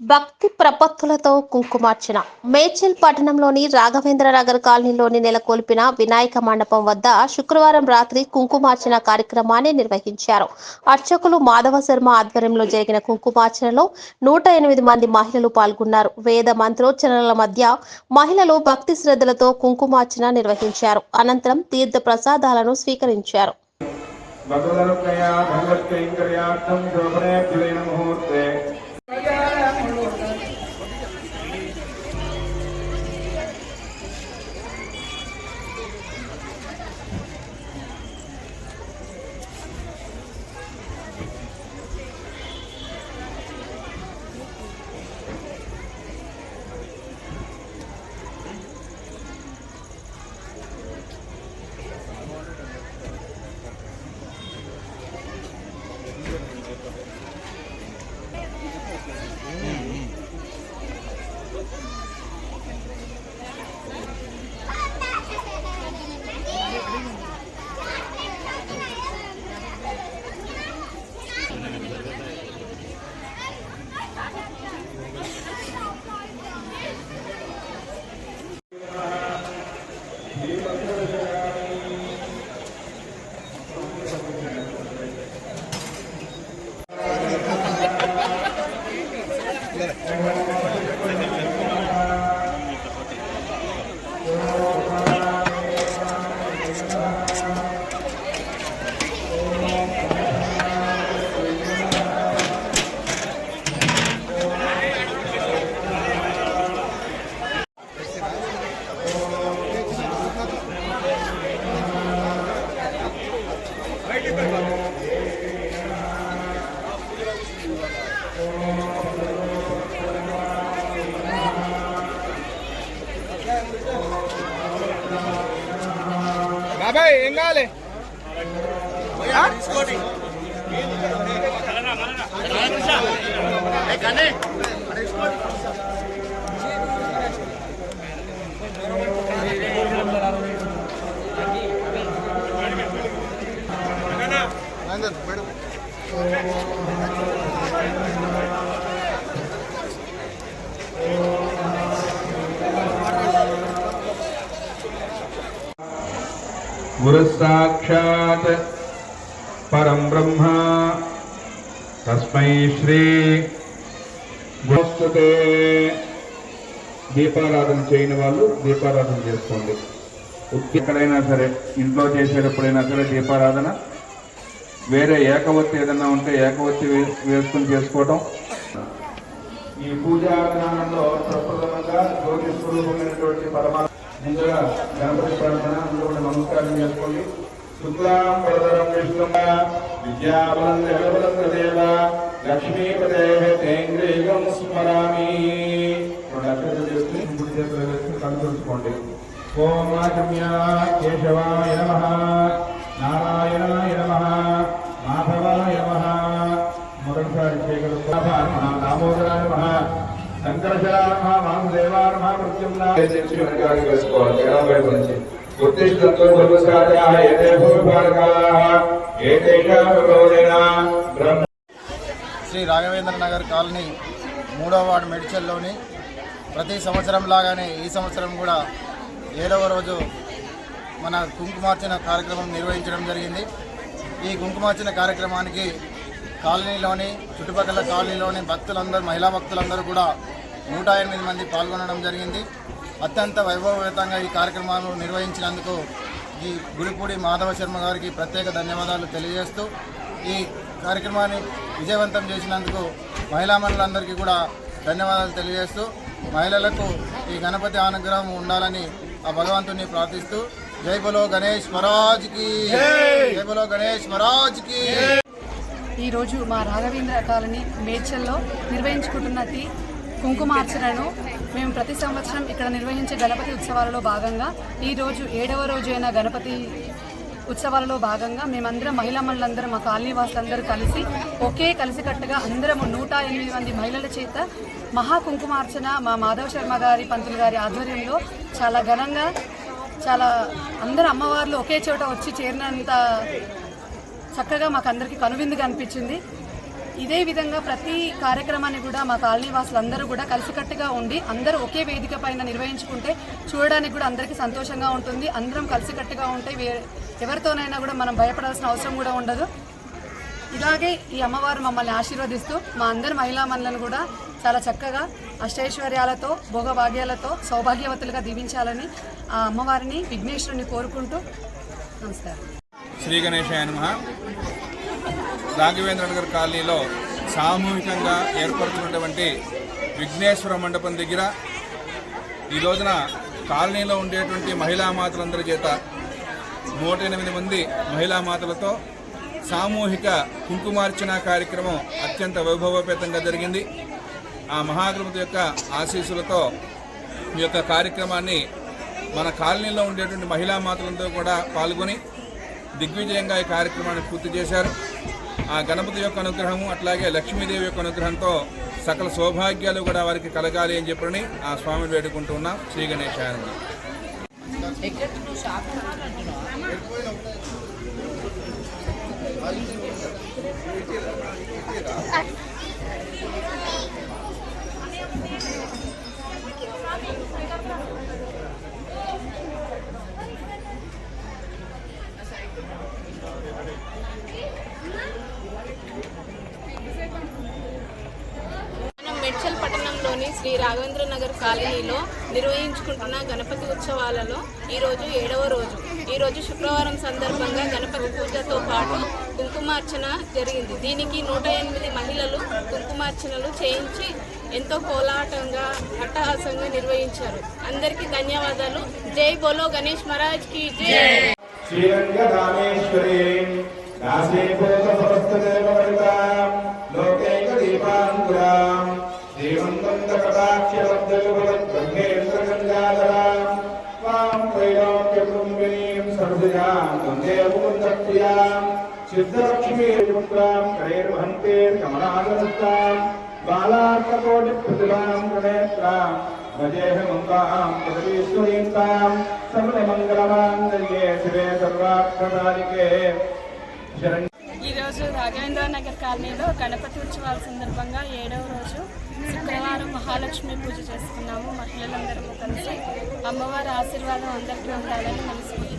భక్తి ప్రపత్తులతో కుంకుమార్చన మేడ్చల్ పట్టణంలోని రాఘవేంద్ర నగర్ కాలనీలోని నెలకొల్పిన వినాయక మండపం వద్ద శుక్రవారం రాత్రి కుంకుమార్చన కార్యక్రమాన్ని నిర్వహించారు. అర్చకులు మాధవ శర్మ ఆధ్వర్యంలో జరిగిన కుంకుమార్చనలో 108 మంది మహిళలు పాల్గొన్నారు. వేద మంత్రోచ్చరణల మధ్య మహిళలు భక్తి శ్రద్ధలతో కుంకుమార్చన నిర్వహించారు. అనంతరం తీర్థ ప్రసాదాలను స్వీకరించారు. బాబాయ్ ఏం కావాలి गुरु साक्षात् परम ब्रह्म तस्मै श्री गुरुस्तुते దీపారాధన చేయని వాళ్ళు దీపారాధన చేసుకోండి. ఎక్కడైనా సరే ఇంట్లో చేసేటప్పుడైనా సరే దీపారాధన వేరే ఏకవత్తి ఏదన్నా ఉంటే ఏకవత్తి వేసుకుని చేసుకోవటం. ఈ పూజా విధానంలో ప్రప్రథమంగా జ్యోతి స్వరూపమైనటువంటి పరమాత్మ ముందుగా గణపతి ప్రార్థన అందులో నమస్కారం చేసుకోండి. శుక్లాం వరదరం విష్ణుం విద్యాబలం జగబలదేవ లక్ష్మీపదే తేంద్రీయం స్మరామి. రెండు అక్షరాలు చేసుకుని మూడు చేతులు వేసుకుని కళ్ళు తుడుచుకోండి. ఓం ఆచమ్య కేశవాయ నమః, నారాయణాయ నమః, మాధవాయ నమః. మొదటిసారి చేయగలుగుతాం. దామోదరాయ నమః, శంకరశరాయ నమః, వాసుదేవాయ నమః. ప్రత్యుమ్నాయ వేసుకోవాలి. ఎడమ వైపు నుంచి శ్రీ రాఘవేంద్ర నగర్ కాలనీ 3వ వార్డు మేడ్చల్లోని ప్రతి సంవత్సరం లాగానే ఈ సంవత్సరం కూడా 7వ రోజు మన కుంకుమార్చన కార్యక్రమం నిర్వహించడం జరిగింది. ఈ కుంకుమార్చన కార్యక్రమానికి కాలనీలోని చుట్టుపక్కల కాలనీలోని భక్తులందరూ, మహిళా భక్తులందరూ కూడా 108 మంది పాల్గొనడం జరిగింది. అత్యంత వైభవపేతంగా ఈ కార్యక్రమాలు నిర్వహించినందుకు ఈ గుడిపూడి మాధవ శర్మ గారికి ప్రత్యేక ధన్యవాదాలు తెలియజేస్తూ, ఈ కార్యక్రమాన్ని విజయవంతం చేసినందుకు మహిళా మండలందరికీ కూడా ధన్యవాదాలు తెలియజేస్తూ, మహిళలకు ఈ గణపతి అనుగ్రహం ఉండాలని ఆ భగవంతుని ప్రార్థిస్తూ, జై బలో గణేష్ మహారాజ్కి, జై బలో గణేష్ మహారాజ్కి. ఈరోజు మా రాఘవేంద్ర కాలనీ మేడ్చల్లో నిర్వహించుకుంటున్న కుంకుమార్చనను మేము ప్రతి సంవత్సరం ఇక్కడ నిర్వహించే గణపతి ఉత్సవాలలో భాగంగా ఈరోజు 7వ రోజు అయిన గణపతి ఉత్సవాలలో భాగంగా మేమందరం మహిళా మండలందరం, మా కాలనీ వాసులందరూ కలిసికట్టుగా అందరం 108 మంది మహిళల చేత మహా కుంకుమార్చన మా మాధవ శర్మ గారి పంతులు గారి ఆధ్వర్యంలో చాలా ఘనంగా, చాలా అందరు అమ్మవార్లు ఒకే చోట వచ్చి చేరినంత చక్కగా మాకు అందరికీ కనువిందుగా అనిపించింది. ఇదే విధంగా ప్రతి కార్యక్రమాన్ని కూడా మా కాలనీ వాసులందరూ కూడా కలిసికట్టుగా ఉండి అందరూ ఒకే వేదిక పైన నిర్వహించుకుంటే చూడడానికి కూడా అందరికీ సంతోషంగా ఉంటుంది. అందరం కలిసికట్టుగా ఉంటే ఎవరితోనైనా కూడా మనం భయపడాల్సిన అవసరం కూడా ఉండదు. ఇలాగే ఈ అమ్మవారు మమ్మల్ని ఆశీర్వదిస్తూ మా అందరి మహిళా మనులను కూడా చాలా చక్కగా అష్టైశ్వర్యాలతో భోగభాగ్యాలతో సౌభాగ్యవతులుగా దీవించాలని ఆ అమ్మవారిని విఘ్నేశ్వరుని కోరుకుంటూ నమస్కారం. శ్రీ గణేశాయ నమః. రాఘవేంద్ర నగర్ కాలనీలో సామూహికంగా ఏర్పడుతున్నటువంటి విఘ్నేశ్వర మండపం దగ్గర ఈ రోజున కాలనీలో ఉండేటువంటి మహిళా మాతలందరి చేత 108 మంది మహిళా మాతలతో సామూహిక కుంకుమార్చన కార్యక్రమం అత్యంత వైభవోపేతంగా జరిగింది. ఆ మహాగణపతి యొక్క ఆశీస్సులతో ఈ యొక్క కార్యక్రమాన్ని మన కాలనీలో ఉండేటువంటి మహిళా మాతలంతో కూడా పాల్గొని దిగ్విజయంగా ఈ కార్యక్రమాన్ని పూర్తి చేశారు. ఆ గణపతి యొక్క అనుగ్రహము అట్లాగే లక్ష్మీదేవి యొక్క అనుగ్రహంతో సకల సౌభాగ్యాలు కూడా వారికి కలగాలి అని చెప్పని ఆ స్వామిని వేడుకుంటూ ఉన్నాం. శ్రీ గణేశాయ నమః. మేడ్చల్ పట్టణంలోని శ్రీ రాఘవేంద్ర నగర్ కాలనీలో నిర్వహించుకుంటున్న గణపతి ఉత్సవాలలో ఈరోజు 7వ రోజు. ఈరోజు శుక్రవారం సందర్భంగా గణపతి పూజతో పాటు కుంకుమార్చన జరిగింది. దీనికి 108 మహిళలు కుంకుమార్చనలు చేయించి ఎంతో కోలాటంగా అట్టహాసంగా నిర్వహించారు. అందరికీ ధన్యవాదాలు. జై బోలో గణేష్ మహారాజ్ కి జై. సిద్ధలక్ష్మీ కైర్వహంతే కమలాగరస్తాం బాలార్కకోటి ప్రతిభాం ప్రణేత్రాం భజేహమంతాం పదవీశ్వరీంతాం సర్వమంగళమాంగళ్యే శివే సర్వార్థసాధికే. ఈరోజు రాఘవేంద్ర నగర్ కాలనీలో గణపతి ఉత్సవాల సందర్భంగా 7వ రోజు శుక్రవారం మహాలక్ష్మి పూజ చేసుకున్నాము. మహిళలందరూ కలిసి అమ్మవారి ఆశీర్వాదం అందరికీ ఉండాలని మనస్ఫూర్తిగా